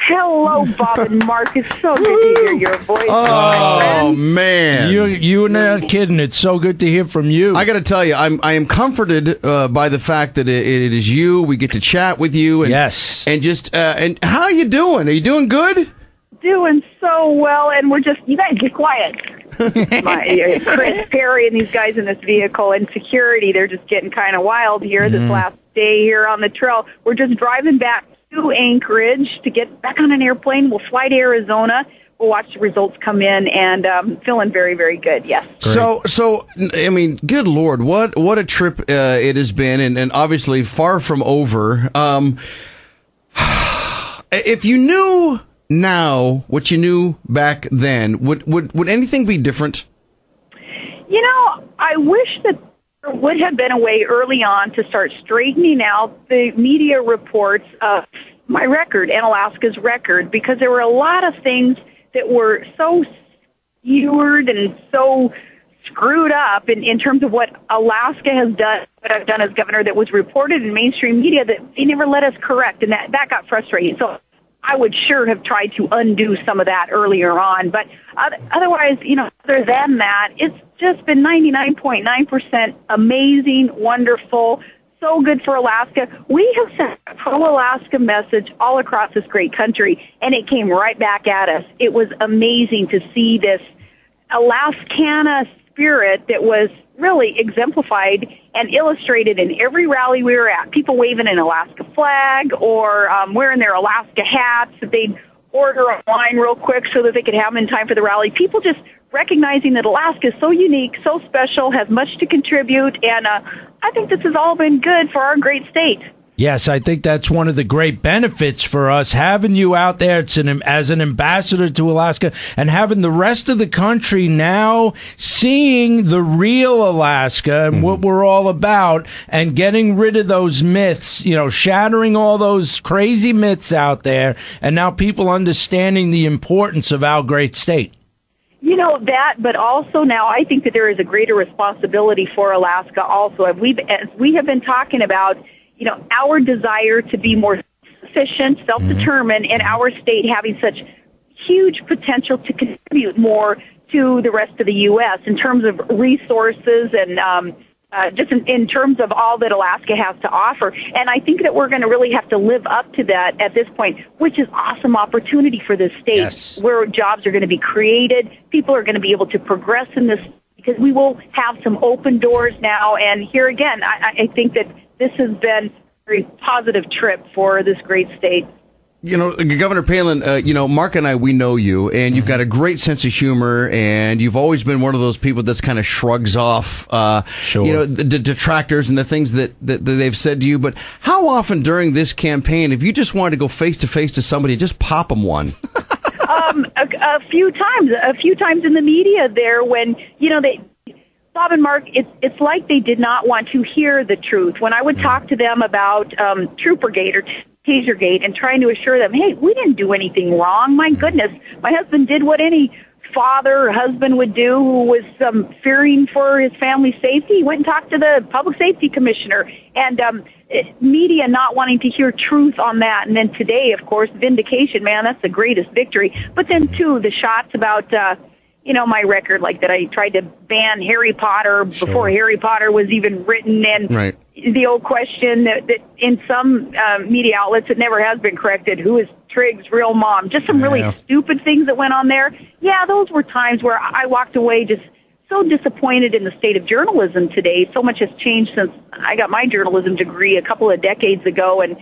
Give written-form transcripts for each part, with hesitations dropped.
Hello, Bob and Mark. It's so good to hear your voice. Oh, man. You're not kidding. It's so good to hear from you. I got to tell you, I am comforted by the fact that it is you. We get to chat with you. And, yes. And just, and how are you doing? Are you doing good? Doing so well, and we're just, you guys get quiet. Chris Perry and these guys in this vehicle and security, they're just getting kind of wild here this last day here on the trail. We're just driving back to Anchorage to get back on an airplane. We'll fly to Arizona. We'll watch the results come in, and feeling very, very good, yes. So I mean, good Lord, what a trip it has been, and obviously far from over. If you knew now what you knew back then, would anything be different? You know, I wish that there would have been a way early on to start straightening out the media reports of my record and Alaska's record, because there were a lot of things that were so skewed and so screwed up in terms of what Alaska has done, what I've done as governor, that was reported in mainstream media that they never let us correct, and that got frustrating. So I would sure have tried to undo some of that earlier on. But otherwise, you know, other than that, it's just been 99.9% amazing, wonderful, so good for Alaska. We have sent a pro-Alaska message all across this great country, and it came right back at us. It was amazing to see this Alaskana spirit that was really exemplified and illustrated in every rally we were at. People waving an Alaska flag or wearing their Alaska hats that they'd order online real quick so that they could have them in time for the rally. People just recognizing that Alaska is so unique, so special, has much to contribute, and I think this has all been good for our great state. Yes, I think that's one of the great benefits for us, having you out there as an ambassador to Alaska, and having the rest of the country now seeing the real Alaska and what we're all about, and getting rid of those myths, you know, shattering all those crazy myths out there, and now people understanding the importance of our great state. You know, that, but also now I think that there is a greater responsibility for Alaska also. As we have been talking about, you know, our desire to be more sufficient, self-determined, and our state having such huge potential to contribute more to the rest of the U.S. in terms of resources and just in terms of all that Alaska has to offer. And I think that we're going to really have to live up to that at this point, which is awesome opportunity for this state, where jobs are going to be created. People are going to be able to progress in this, because we will have some open doors now. And here again, I think that this has been a very positive trip for this great state. You know, Governor Palin, you know, Mark and I, we know you, and you've got a great sense of humor, and you've always been one of those people that's kind of shrugs off, you know, the detractors and the things that they've said to you. But how often during this campaign, if you just wanted to go face to face to somebody, just pop them one? A few times in the media there, when, you know, Bob and Mark, it's like they did not want to hear the truth. When I would talk to them about Troopergate or Tasergate and trying to assure them, hey, we didn't do anything wrong. My goodness, my husband did what any father or husband would do who was fearing for his family's safety. He went and talked to the public safety commissioner, and media not wanting to hear truth on that. And then today, of course, vindication, man, that's the greatest victory. But then, too, the shots about you know, my record, like that I tried to ban Harry Potter before Harry Potter was even written, and the old question that in some media outlets it never has been corrected, who is Trig's real mom? Just some really stupid things that went on there. Yeah, those were times where I walked away just so disappointed in the state of journalism today. So much has changed since I got my journalism degree a couple of decades ago, and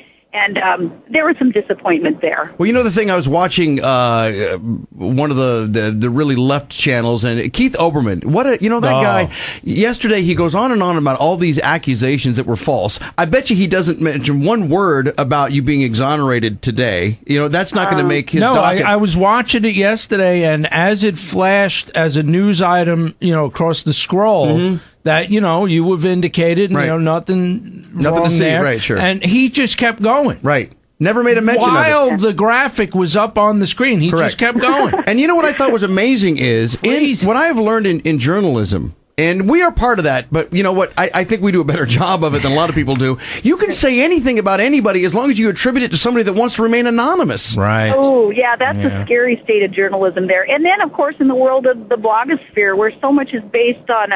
there was some disappointment there. Well, you know, the thing, I was watching one of the really left channels, and Keith Olbermann, that guy, yesterday he goes on and on about all these accusations that were false. I bet you he doesn't mention one word about you being exonerated today. You know, that's not going to make his docket. I was watching it yesterday, and as it flashed as a news item, you know, across the scroll, that, you know, you were vindicated, and, you know, nothing wrong to see there. Right, sure. And he just kept going. Right. Never made a mention of it. While the graphic was up on the screen, he just kept going. And you know what I thought was amazing is, what I have learned in journalism, And we are part of that, but you know what? I think we do a better job of it than a lot of people do. You can say anything about anybody as long as you attribute it to somebody that wants to remain anonymous. Right. Oh, yeah, that's a scary state of journalism there. And then, of course, in the world of the blogosphere, where so much is based on,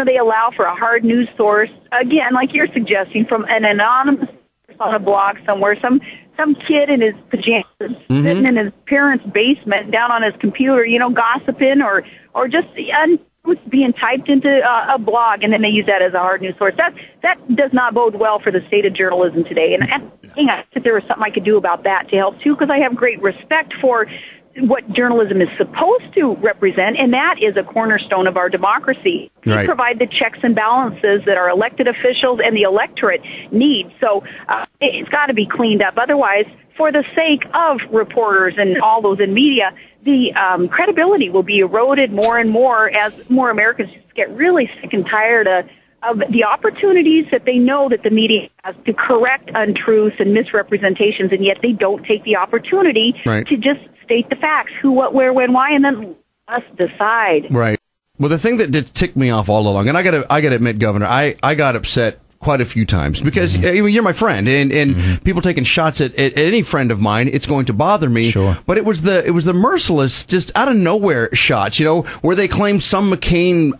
they allow for a hard news source, again, like you're suggesting, from an anonymous source on a blog somewhere, some kid in his pajamas sitting in his parents' basement down on his computer, gossiping or just being typed into a blog, and then they use that as a hard news source. That does not bode well for the state of journalism today. And I think there was something I could do about that to help too, because I have great respect for what journalism is supposed to represent, and that is a cornerstone of our democracy. We provide the checks and balances that our elected officials and the electorate need. So it's got to be cleaned up. Otherwise, for the sake of reporters and all those in media, the credibility will be eroded more and more as more Americans just get really sick and tired of the opportunities that they know that the media has to correct untruths and misrepresentations, and yet they don't take the opportunity to just state the facts, who, what, where, when, why, and then let us decide. Right. Well, the thing that did tick me off all along, and I gotta admit, Governor, I got upset quite a few times because you're my friend, and people taking shots at any friend of mine, it's going to bother me. Sure. But it was the merciless, just out of nowhere shots, where they claim some McCain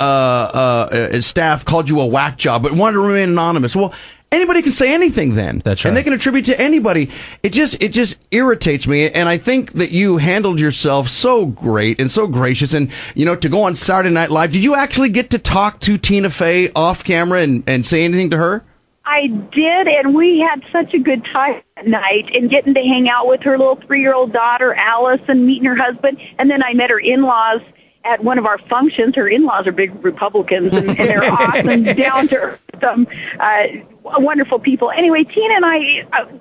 staff called you a whack job, but wanted to remain anonymous. Well, anybody can say anything then. That's right. And they can attribute to anybody. It just irritates me, and I think that you handled yourself so great and so gracious. And, to go on Saturday Night Live, did you actually get to talk to Tina Fey off camera and say anything to her? I did, and we had such a good time that night, and getting to hang out with her little 3-year-old daughter, Alice, and meeting her husband. And then I met her in-laws at one of our functions. Her in-laws are big Republicans, and they're awesome, down to earth, wonderful people. Anyway, Tina and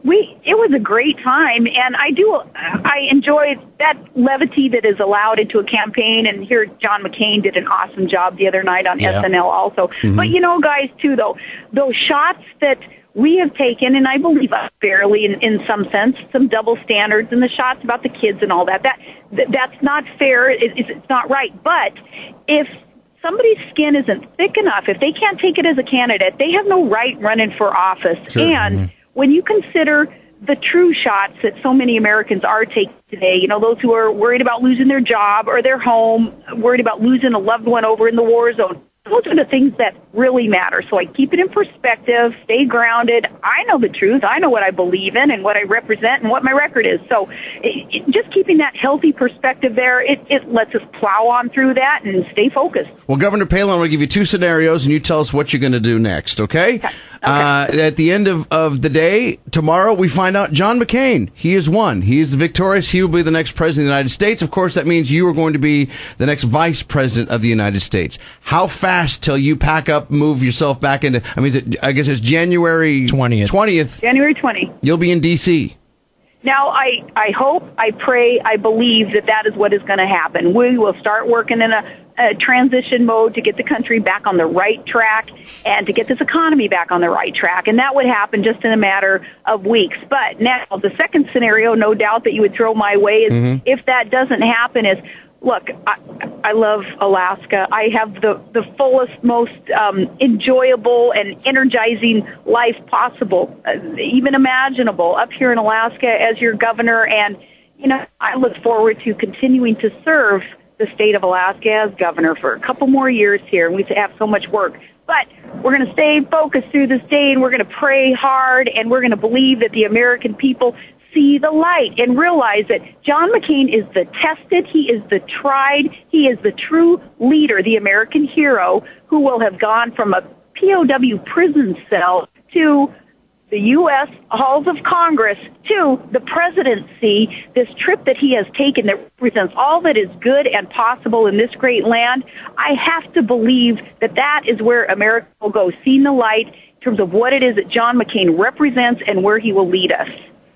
it was a great time, and I enjoyed that levity that is allowed into a campaign. And here, John McCain did an awesome job the other night on SNL also. But guys, too, though, those shots that we have taken, and I believe unfairly in some sense, some double standards in the shots about the kids and all that's not fair. It's not right. But if somebody's skin isn't thick enough, if they can't take it as a candidate, they have no right running for office. Sure. And when you consider the true shots that so many Americans are taking today, those who are worried about losing their job or their home, worried about losing a loved one over in the war zone, those are the things that really matter. So I keep it in perspective, stay grounded. I know the truth. I know what I believe in and what I represent and what my record is. So just keeping that healthy perspective there, it lets us plow on through that and stay focused. Well, Governor Palin, I'm going to give you 2 scenarios, and you tell us what you're going to do next, okay? At the end of the day, tomorrow, we find out John McCain, he is won. He is victorious. He will be the next president of the United States. Of course, that means you are going to be the next vice president of the United States. How fast till you pack up, move yourself back into, I guess it's January 20th. January 20th. You'll be in D.C. Now, I hope, I pray, I believe that is what is going to happen. We will start working in a transition mode to get the country back on the right track and to get this economy back on the right track. And that would happen just in a matter of weeks. But now, the second scenario, no doubt that you would throw my way is if that doesn't happen is, look, I love Alaska. I have the fullest, most enjoyable and energizing life possible, even imaginable, up here in Alaska as your governor. And, I look forward to continuing to serve the state of Alaska as governor for a couple more years here. And we have so much work. But we're going to stay focused through this day, and we're going to pray hard, and we're going to believe that the American people see the light and realize that John McCain is the tested, he is the tried, he is the true leader, the American hero who will have gone from a POW prison cell to the U.S. halls of Congress to the presidency, this trip that he has taken that represents all that is good and possible in this great land. I have to believe that is where America will go, seeing the light in terms of what it is that John McCain represents and where he will lead us.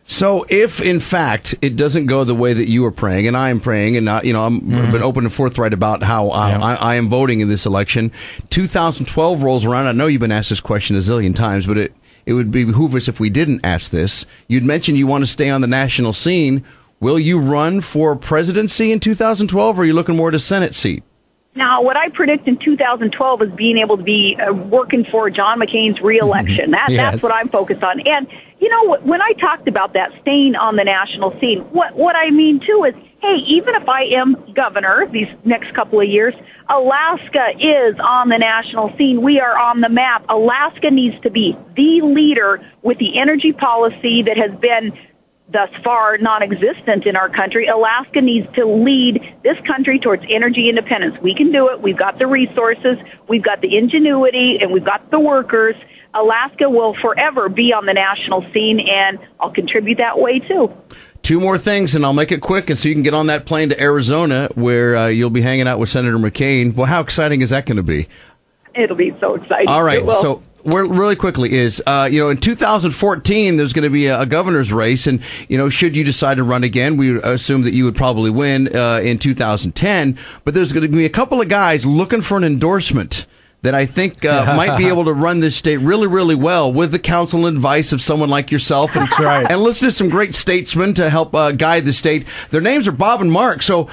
So if, in fact, it doesn't go the way that you are praying, and I am praying, and, I've been open and forthright about how I am voting in this election, 2012 rolls around. I know you've been asked this question a zillion times, but it would behoove us if we didn't ask this. You'd mentioned you want to stay on the national scene. Will you run for presidency in 2012, or are you looking more at a Senate seat? Now, what I predict in 2012 is being able to be working for John McCain's reelection. That's what I'm focused on. And, you know, when I talked about that, staying on the national scene, what I mean, too, is, hey, even if I am governor these next couple of years, Alaska is on the national scene. We are on the map. Alaska needs to be the leader with the energy policy that has been thus far non-existent in our country. Alaska needs to lead this country towards energy independence. We can do it. We've got the resources. We've got the ingenuity, and we've got the workers. Alaska will forever be on the national scene, and I'll contribute that way, too. Two more things, and I'll make it quick, and so you can get on that plane to Arizona, where you'll be hanging out with Senator McCain. Well, how exciting is that going to be? It'll be so exciting. All right, so really quickly is, in 2014, there's going to be a governor's race, and, should you decide to run again, we assume that you would probably win in 2010, but there's going to be a couple of guys looking for an endorsement that I think might be able to run this state really, really well with the counsel and advice of someone like yourself. And, That's right. And listen to some great statesmen to help guide the state. Their names are Bob and Mark. So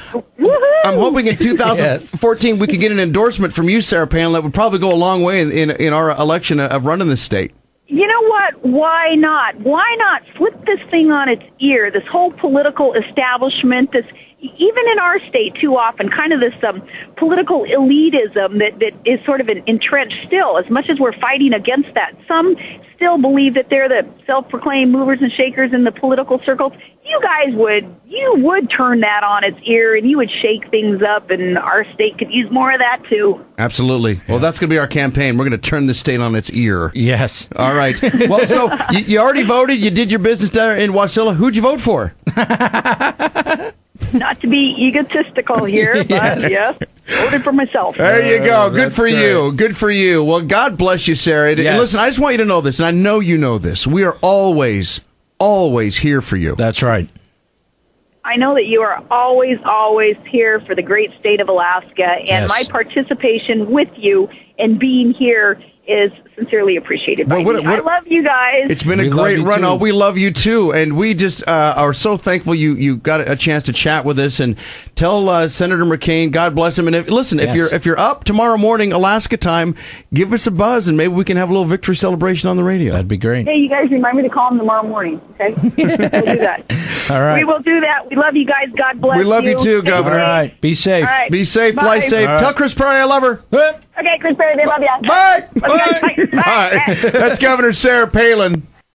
I'm hoping in 2014 we could get an endorsement from you, Sarah Palin, that would probably go a long way in our election of running this state. You know what? Why not? Why not flip this thing on its ear? This whole political establishment, even in our state too often, kind of this political elitism that is sort of entrenched still. As much as we're fighting against that, some still believe that they're the self-proclaimed movers and shakers in the political circles. You would turn that on its ear, and you would shake things up, and our state could use more of that too. Absolutely. Well, that's going to be our campaign. We're going to turn the state on its ear. Yes. All right. Well, so you already voted. You did your business down in Wasilla. Who'd you vote for? Not to be egotistical here, but yes, voted for myself. There you go. Good for you. Good for you. Well, God bless you, Sarah. Yes. And listen, I just want you to know this, and I know you know this. We are always here for you. That's right. I know that you are always here for the great state of Alaska, and my participation with you in being here is sincerely appreciated by me. I love you guys. It's been a great run. Oh, we love you too, and we just are so thankful you got a chance to chat with us. And tell Senator McCain, God bless him. And if you're up tomorrow morning, Alaska time, give us a buzz, and maybe we can have a little victory celebration on the radio. That'd be great. Hey, you guys remind me to call him tomorrow morning. Okay, we'll do that. All right, we will do that. We love you guys. God bless you. We love you too, Governor. All right, be safe. All right. Be safe. Bye. Fly safe. Right. Tell Chris Perry I love her. Okay, Chris Perry, they love you. Bye. Bye. Bye. That's Governor Sarah Palin.